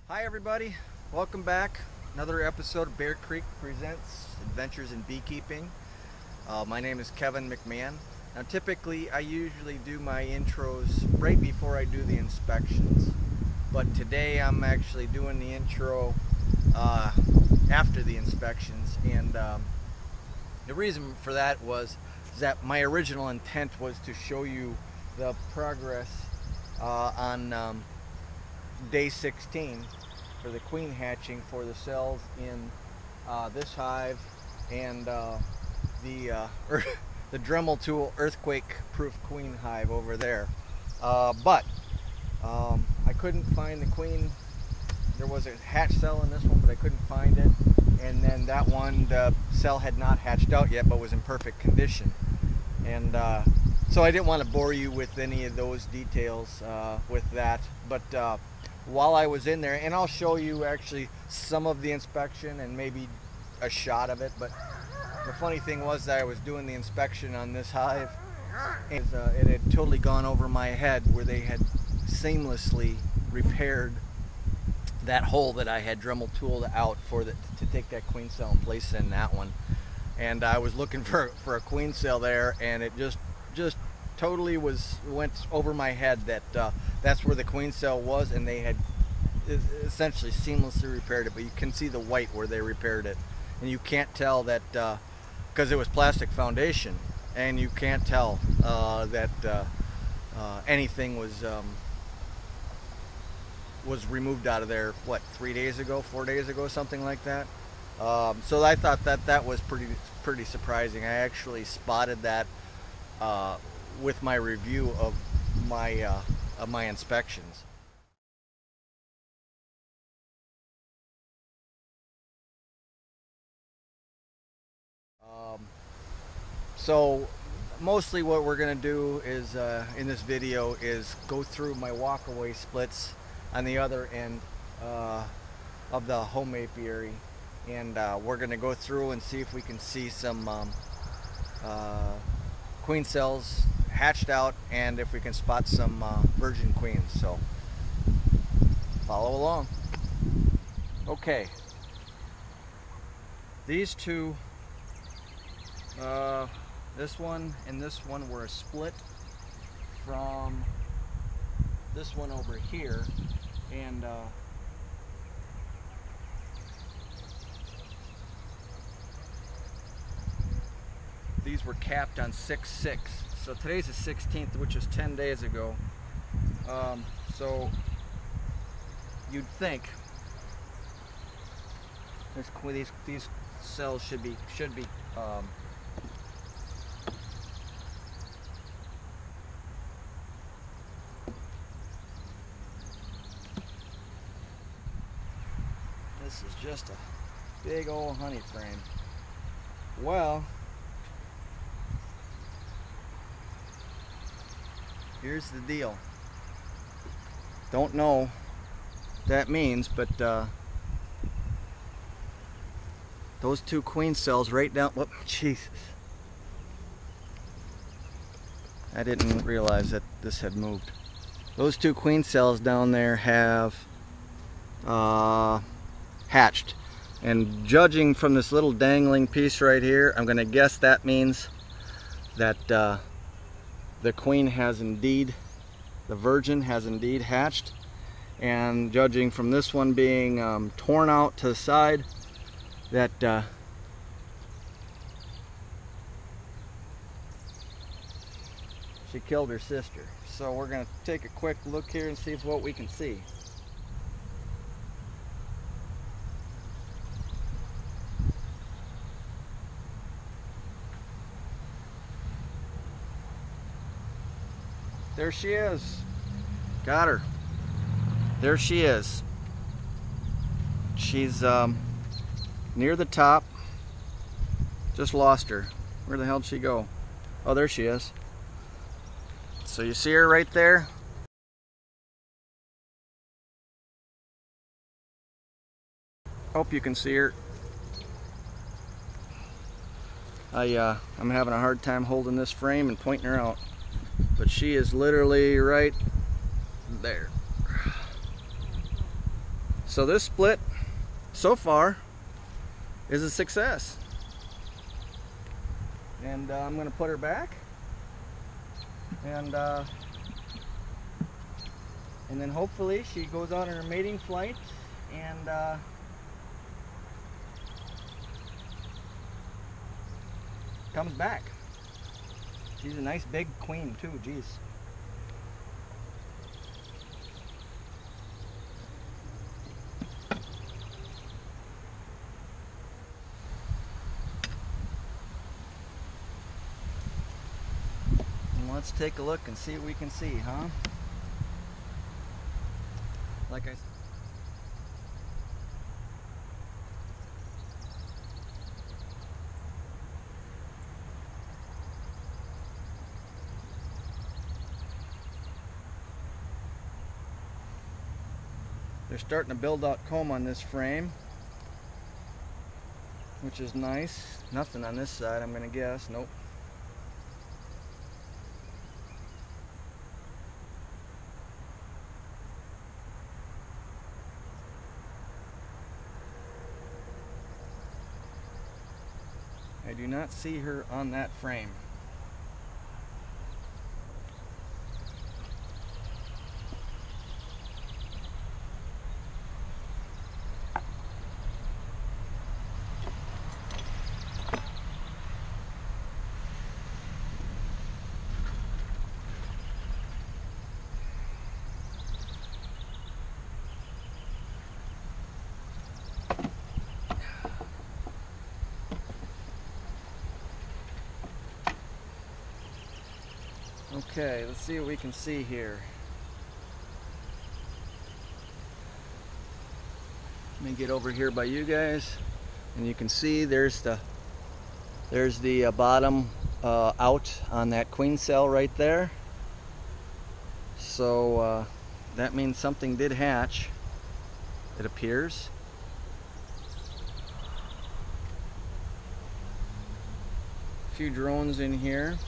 Hi everybody, welcome back. Another episode of Bear Creek Presents Adventures in Beekeeping. My name is Kevin McMahon. Now typically I usually do my intros right before I do the inspections, but today I'm actually doing the intro after the inspections, and the reason for that was that my original intent was to show you the progress on day 16 for the queen hatching for the cells in this hive and the Dremel tool earthquake proof queen hive over there, but I couldn't find the queen. There was a hatch cell in this one, but I couldn't find it, and then that one, the cell had not hatched out yet but was in perfect condition, and so I didn't want to bore you with any of those details with that, but while I was in there, and I'll show you actually some of the inspection and maybe a shot of it, but the funny thing was that I was doing the inspection on this hive, and it had totally gone over my head where they had seamlessly repaired that hole that I had Dremel tooled out for to take that queen cell and place in that one. And I was looking for a queen cell there, and it just totally went over my head that that's where the queen cell was, and they had essentially seamlessly repaired it. But you can see the white where they repaired it, and you can't tell that because it was plastic foundation, and you can't tell that anything was removed out of there. What, 3 days ago, 4 days ago, something like that. So I thought that was pretty surprising. I actually spotted that with my review of my inspections. So mostly what we're going to do is in this video is go through my walkaway splits on the other end of the home apiary, and we're going to go through and see if we can see some queen cells hatched out, and if we can spot some virgin queens. So follow along. Okay, these two, this one and this one, were a split from this one over here, and these were capped on 6/6. So today's the 16th, which is 10 days ago. So you'd think these cells should be this is just a big old honey frame. Well, here's the deal. Don't know what that means, but those two queen cells right down, whoop, Jesus. I didn't realize that this had moved. Those two queen cells down there have hatched. And judging from this little dangling piece right here, I'm gonna guess that means that the queen has indeed, the virgin has indeed hatched. And judging from this one being torn out to the side, that she killed her sister. So we're going to take a quick look here and see what we can see. There she is. Got her. There she is. She's near the top. Just lost her. Where the hell did she go? Oh, there she is. So you see her right there? Hope you can see her. I'm having a hard time holding this frame and pointing her out, but she is literally right there. So this split so far is a success. And I'm going to put her back, and then hopefully she goes out on her mating flight and comes back. She's a nice big queen too, geez. Let's take a look and see what we can see, huh? Like I said, they're starting to build out comb on this frame, which is nice. Nothing on this side, I'm gonna guess. Nope. I do not see her on that frame. Okay, let's see what we can see here. Let me get over here by you guys, and you can see there's the bottom out on that queen cell right there. So that means something did hatch, it appears. A few drones in here.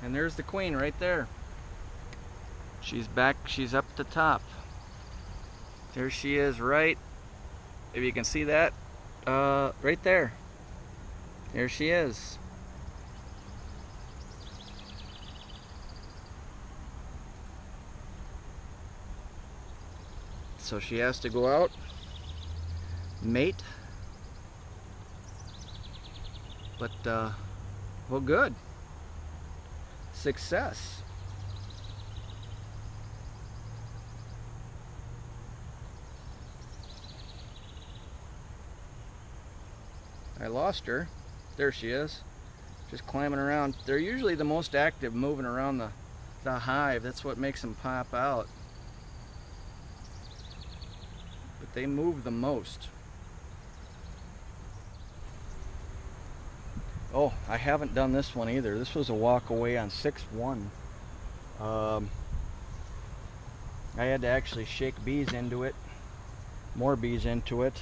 And there's the queen right there. She's back, she's up at the top. There she is, right, if you can see that, right there. There she is. So she has to go out, mate. But, well, good. Success. I lost her. There she is, just climbing around. They're usually the most active, moving around the hive. That's what makes them pop out. But they move the most. Oh, I haven't done this one either. This was a walk away on 6-1. I had to actually shake bees into it, more bees into it,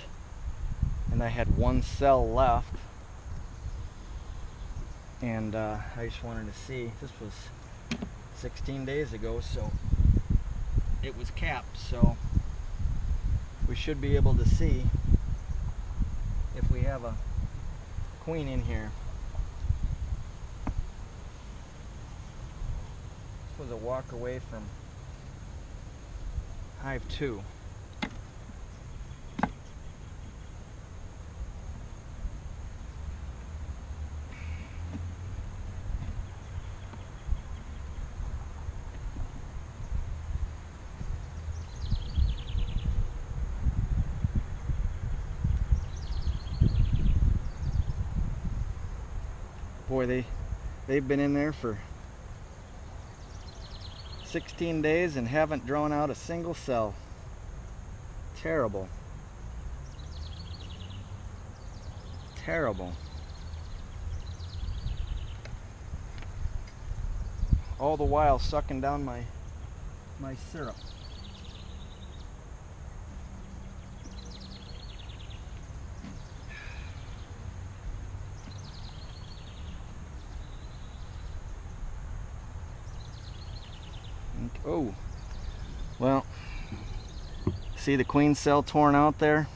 and I had one cell left. And I just wanted to see. This was 16 days ago, so it was capped. So we should be able to see if we have a queen in here. This was a walk away from hive 2. Boy, they've been in there for 16 days and haven't drawn out a single cell. Terrible. Terrible. All the while sucking down my syrup. Oh, well, see the queen cell torn out there?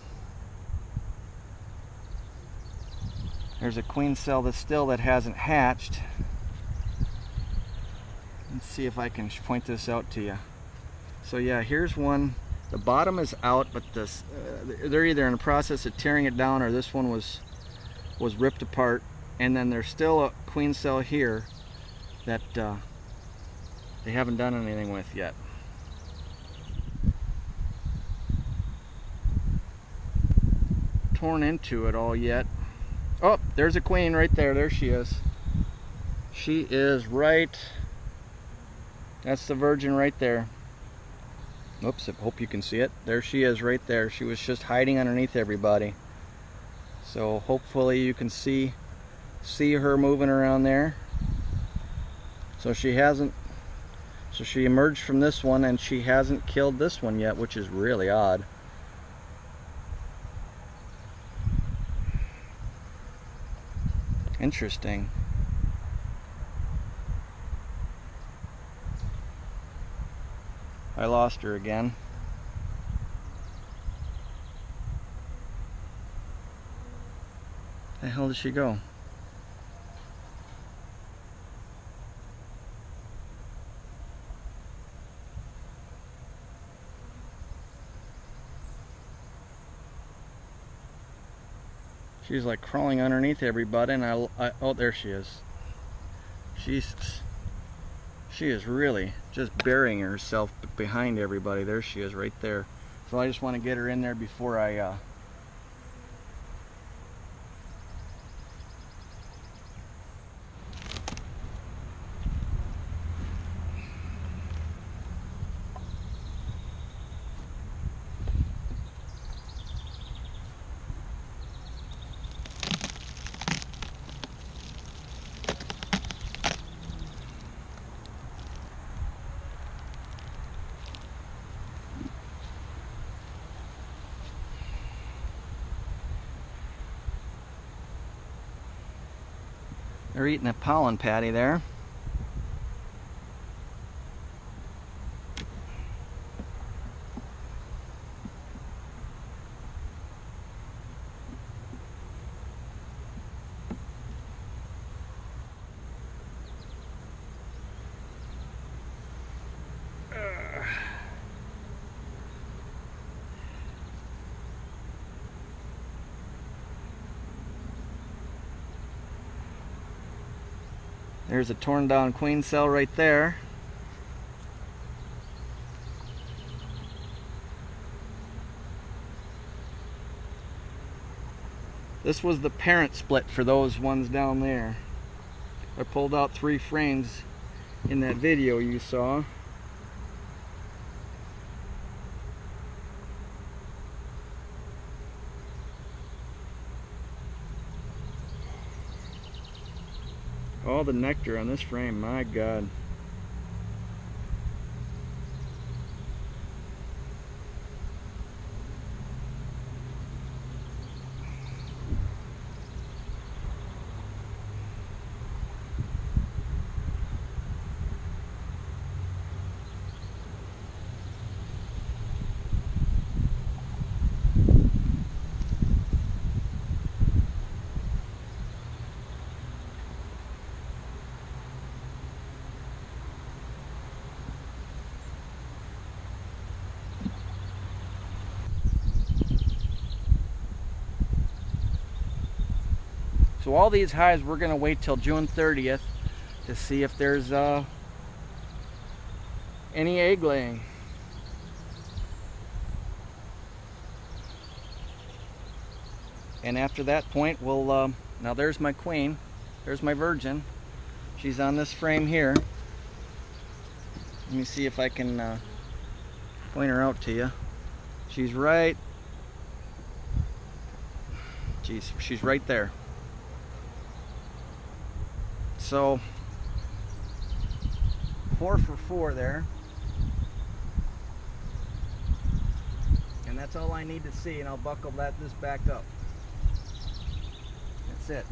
There's a queen cell that hasn't hatched. Let's see if I can point this out to you. So yeah, here's one. The bottom is out, but this they're either in the process of tearing it down or this one was ripped apart. And then there's still a queen cell here that they haven't done anything with yet. Torn into it all yet. Oh, there's a queen right there. There she is. She is right. That's the virgin right there. Oops, I hope you can see it. There she is right there. She was just hiding underneath everybody. So hopefully you can see her moving around there. So she emerged from this one and she hasn't killed this one yet, which is really odd. Interesting. I lost her again. The hell did she go? She's like crawling underneath everybody, and oh, there she is. She is really just burying herself behind everybody. There she is right there. So I just want to get her in there before I they're eating a pollen patty there. There's a torn down queen cell right there. This was the parent split for those ones down there. I pulled out 3 frames in that video you saw. All the nectar on this frame, my God. So all these hives, we're going to wait till June 30th to see if there's any egg laying. And after that point, we'll, now there's my queen, there's my virgin. She's on this frame here. Let me see if I can point her out to you. She's right, she's right there. So 4 for 4 there, and that's all I need to see, and I'll buckle this back up. That's it.